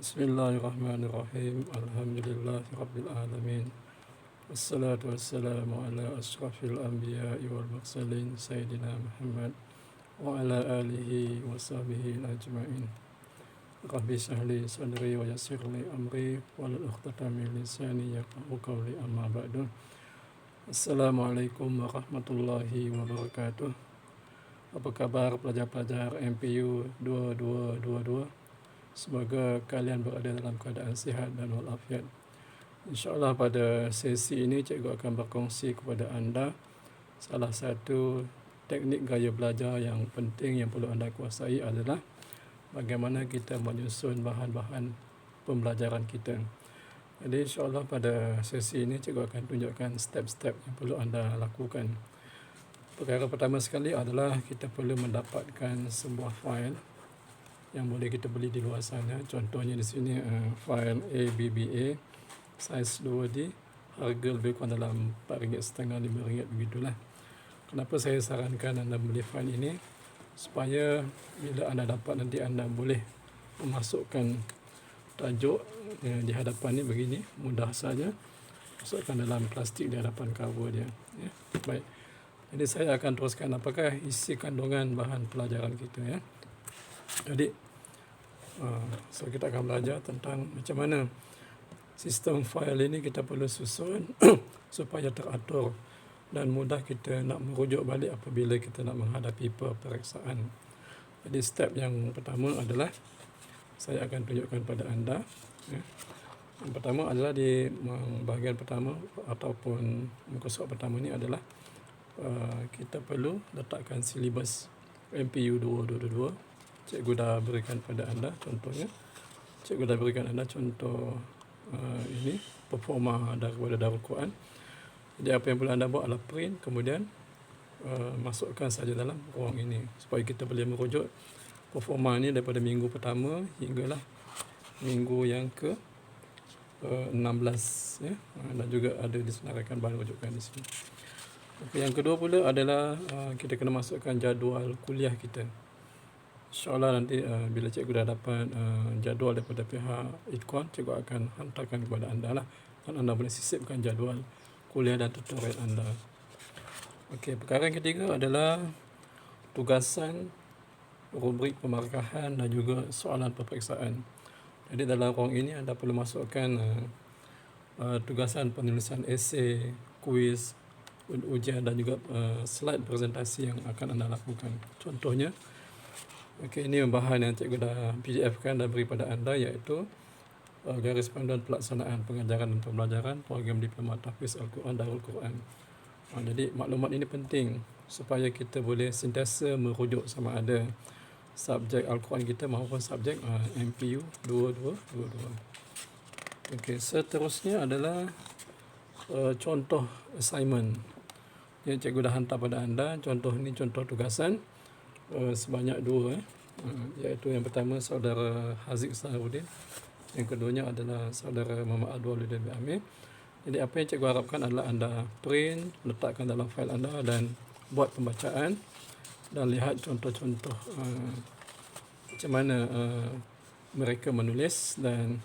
Bismillahirrahmanirrahim. Alhamdulillahirabbil alamin. Wassalatu wassalamu ala asyrafil anbiya'i wal mursalin sayyidina Muhammad wa ala alihi wa sahbihi ajma'in. Rabbi shrah li sadri wa yassir li amri wahlul 'uqdatam min lisani yafqahu qawli, amma ba'du. Assalamualaikum warahmatullahi wabarakatuh. Apa khabar pelajar-pelajar MPU 2222? Semoga kalian berada dalam keadaan sihat dan walafiat. InsyaAllah pada sesi ini cikgu akan berkongsi kepada anda salah satu teknik gaya belajar yang penting yang perlu anda kuasai adalah bagaimana kita menyusun bahan-bahan pembelajaran kita. Jadi insyaAllah pada sesi ini cikgu akan tunjukkan step-step yang perlu anda lakukan. Perkara pertama sekali adalah kita perlu mendapatkan sebuah fail yang boleh kita beli di luar sana. Contohnya di sini fail ABBA saiz 2D, harga lebih kurang dalam RM4.5 RM5 begitulah. Kenapa saya sarankan anda beli fail ini? Supaya bila anda dapat nanti anda boleh memasukkan tajuk di hadapan ni begini, mudah saja masukkan dalam plastik di hadapan cover dia. Ya. Baik. Jadi saya akan teruskan apakah isi kandungan bahan pelajaran kita ya. Jadi so kita akan belajar tentang macam mana sistem file ini kita perlu susun supaya teratur dan mudah kita nak merujuk balik apabila kita nak menghadapi peperiksaan. Jadi step yang pertama adalah saya akan tunjukkan pada anda ya. Yang pertama adalah di bahagian pertama ataupun muka surat pertama ni adalah kita perlu letakkan silibus MPU 2222. Cikgu dah berikan pada anda contohnya. Cikgu dah berikan anda contoh ini performa daripada Darul Quran. Jadi apa yang perlu anda buat adalah print, kemudian masukkan saja dalam ruang ini supaya kita boleh merujuk performa ini daripada minggu pertama hinggalah minggu yang ke 16 ya. Dan juga ada disenaraikan bahan rujukan di sini. Yang kedua pula adalah kita kena masukkan jadual kuliah kita. InsyaAllah nanti bila cikgu dah dapat jadual daripada pihak Idkon, cikgu akan hantarkan kepada anda lah. Dan anda boleh sisipkan jadual kuliah dan tutorial anda. Okey, perkara yang ketiga adalah tugasan, rubrik pemarkahan dan juga soalan peperiksaan. Jadi dalam ruang ini anda perlu masukkan tugasan penulisan esei, kuis, ujian dan juga slide presentasi yang akan anda lakukan. Contohnya, okey, ini bahan yang cikgu dah PDF-kan dan beri pada anda, iaitu garis panduan pelaksanaan pengajaran dan pembelajaran program Diploma Tahfiz Al-Quran Darul Quran. Jadi maklumat ini penting supaya kita boleh sentiasa merujuk sama ada subjek Al-Quran kita maupun subjek MPU 2222. Okey, seterusnya adalah contoh assignment yang cikgu dah hantar pada anda. Contoh ini contoh tugasan sebanyak dua iaitu yang pertama saudara Haziq Saharudin, yang keduanya adalah saudara Muhammad Adwaluddin bin Amir. Jadi apa yang cikgu harapkan adalah anda print, letakkan dalam fail anda dan buat pembacaan dan lihat contoh-contoh macam mana mereka menulis, dan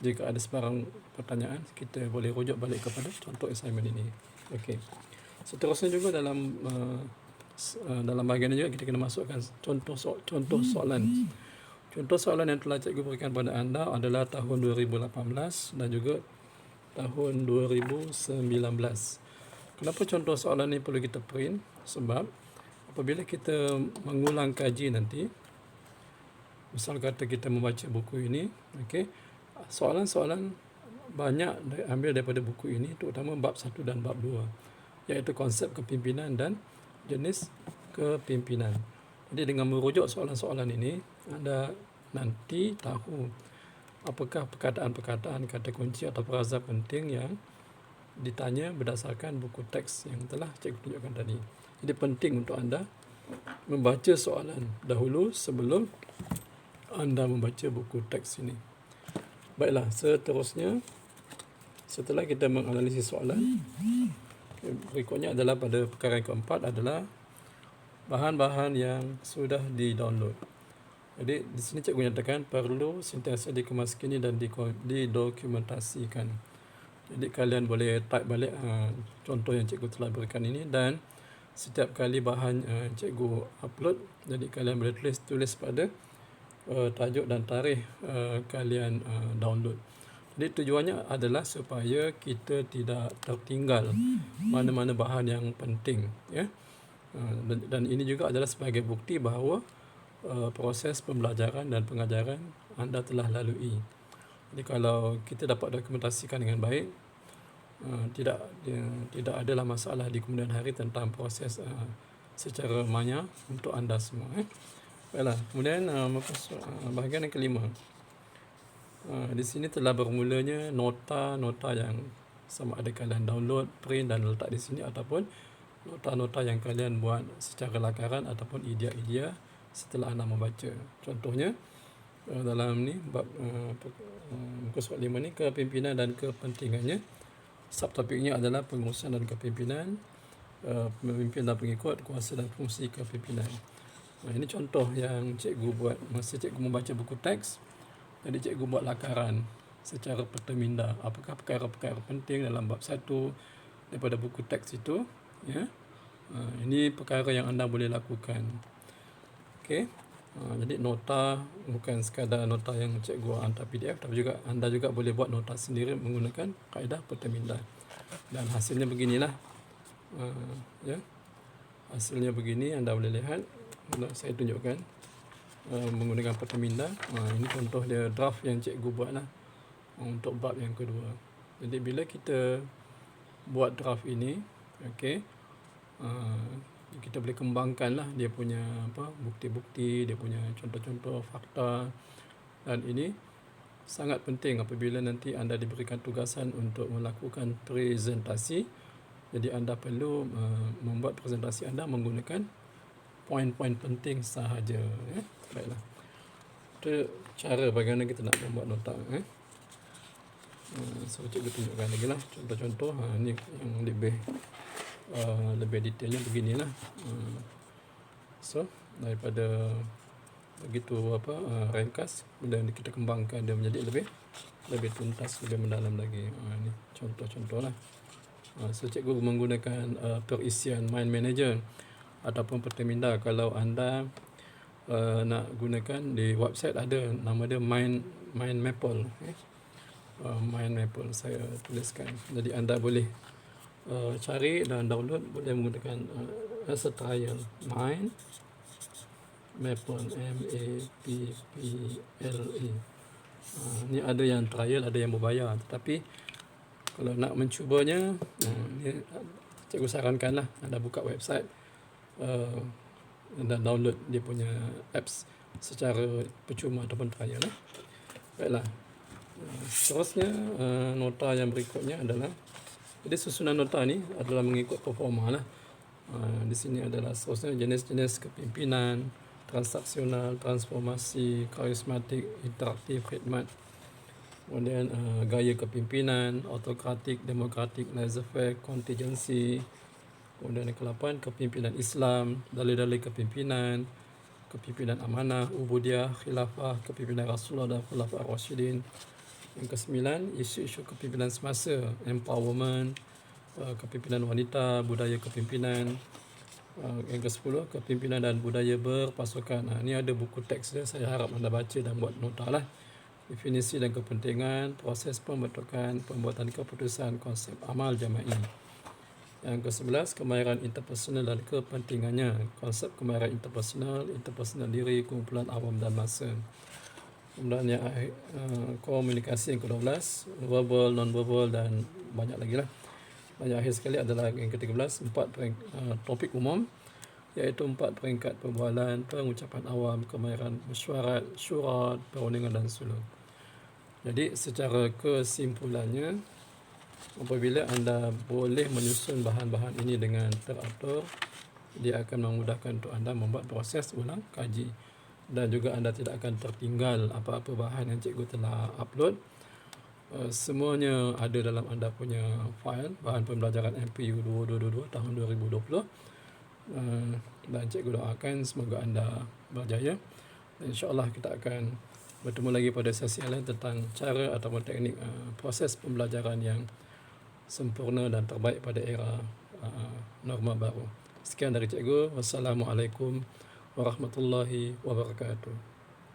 jika ada sebarang pertanyaan kita boleh rujuk balik kepada contoh assignment ini. Okey. Seterusnya juga dalam bahagian ini juga kita kena masukkan contoh soalan. Contoh soalan yang telah cikgu berikan pada anda adalah tahun 2018 dan juga tahun 2019. Kenapa contoh soalan ini perlu kita print? Sebab apabila kita mengulang kaji nanti, misal kata kita membaca buku ini, okey, soalan-soalan banyak ambil daripada buku ini, terutama bab 1 dan bab 2, iaitu konsep kepimpinan dan jenis kepimpinan. Jadi dengan merujuk soalan-soalan ini, anda nanti tahu apakah perkataan-perkataan, kata kunci atau frasa penting yang ditanya berdasarkan buku teks yang telah cikgu tunjukkan tadi. Jadi penting untuk anda membaca soalan dahulu sebelum anda membaca buku teks ini. Baiklah, seterusnya setelah kita menganalisis soalan, berikutnya adalah pada perkara yang keempat adalah bahan-bahan yang sudah di-download. Jadi di sini cikgu nyatakan perlu sentiasa dikemaskini dan didokumentasikan. Jadi kalian boleh type balik contoh yang cikgu telah berikan ini, dan setiap kali bahan cikgu upload, jadi kalian boleh tulis pada tajuk dan tarikh kalian download. Jadi tujuannya adalah supaya kita tidak tertinggal mana-mana bahan yang penting, ya. Dan ini juga adalah sebagai bukti bahawa proses pembelajaran dan pengajaran anda telah lalui. Jadi kalau kita dapat dokumentasikan dengan baik, tidak adalah masalah di kemudian hari tentang proses secara maya untuk anda semua. Baiklah, kemudian bahagian yang kelima. Di sini telah bermulanya nota-nota yang sama ada kalian download, print dan letak di sini, ataupun nota-nota yang kalian buat secara lakaran ataupun idea-idea setelah anda membaca. Contohnya dalam ni bab muka surat 5 ni, kepimpinan dan kepentingannya. Subtopiknya adalah pengurusan dan kepimpinan, pemimpin dan pengikut, kuasa dan fungsi kepimpinan. Ini contoh yang cikgu buat masa cikgu membaca buku teks. Jadi cikgu buat lakaran secara perteminda, apakah perkara-perkara penting dalam bab 1 daripada buku teks itu, ya. Ini perkara yang anda boleh lakukan. Okey. Jadi nota bukan sekadar nota yang cikgu hantar PDF, tapi juga anda juga boleh buat nota sendiri menggunakan kaedah perteminda. Dan hasilnya beginilah. Ya. Hasilnya begini, anda boleh lihat. Saya tunjukkan menggunakan perteminda. Ini contoh dia draft yang cikgu buat lah untuk bab yang kedua. Jadi bila kita buat draft ini, okey, kita boleh kembangkan lah dia punya bukti-bukti, dia punya contoh-contoh fakta. Dan ini sangat penting apabila nanti anda diberikan tugasan untuk melakukan presentasi. Jadi anda perlu membuat presentasi anda menggunakan poin-poin penting sahaja, ya. Baiklah, itu cara bagaimana kita nak membuat nota. So cikgu tunjukkan lagi lah contoh-contoh. Ni yang lebih detailnya beginilah. So daripada begitu ringkas, bila kita kembangkan dia menjadi lebih tuntas, lebih mendalam lagi. Ini contoh-contoh lah. So cikgu menggunakan perisian Mind Manager ataupun perteminda. Kalau anda nak gunakan, di website ada nama dia Mind Maple. Mind Maple saya tuliskan. Jadi anda boleh cari dan download, boleh menggunakan as a trial Mind Maple, M-A-P-P-L-E. Ni ada yang trial, ada yang berbayar. Tetapi kalau nak mencubanya, cikgu sarankanlah anda buka website dan download dia punya apps secara percuma ataupun trial. Baiklah, seterusnya nota yang berikutnya adalah, jadi susunan nota ni adalah mengikut performa lah. Di sini adalah seterusnya jenis-jenis kepimpinan, transaksional, transformasi, karismatik, interaktif, khidmat. Kemudian gaya kepimpinan, autokratik, demokratik, laissez-faire, kontingensi. Kemudian yang ke-8, kepimpinan Islam, dalil-dalil kepimpinan, kepimpinan amanah, ubudiyah, khilafah, kepimpinan Rasulullah dan khulafah ar-rasyidin. Yang ke-9, isu-isu kepimpinan semasa, empowerment, kepimpinan wanita, budaya kepimpinan. Yang ke-10, kepimpinan dan budaya berpasukan. Ini ada buku teks dia, saya harap anda baca dan buat nota lah. Definisi dan kepentingan, proses pembentukan, pembuatan keputusan, konsep amal jama'i. Yang ke-11, kemahiran interpersonal dan kepentingannya, konsep kemahiran interpersonal diri, kumpulan awam dan masa. Kemudian yang komunikasi yang ke-12, verbal, non-verbal dan banyak lagi lah. Dan yang akhir sekali adalah yang ke-13, 4 topik umum, iaitu 4 peringkat perbualan, pengucapan awam, kemahiran mesyuarat, syurat, perundingan dan suluk. Jadi secara kesimpulannya, apabila anda boleh menyusun bahan-bahan ini dengan teratur, dia akan memudahkan untuk anda membuat proses ulang kaji. Dan juga anda tidak akan tertinggal apa-apa bahan yang cikgu telah upload. Semuanya ada dalam anda punya file bahan pembelajaran MPU 2222 tahun 2020. Dan cikgu doakan semoga anda berjaya InsyaAllah kita akan bertemu lagi pada sesi lain tentang cara ataupun teknik proses pembelajaran yang sempurna dan terbaik pada era norma baru. Sekian dari cikgu. Wassalamualaikum warahmatullahi wabarakatuh.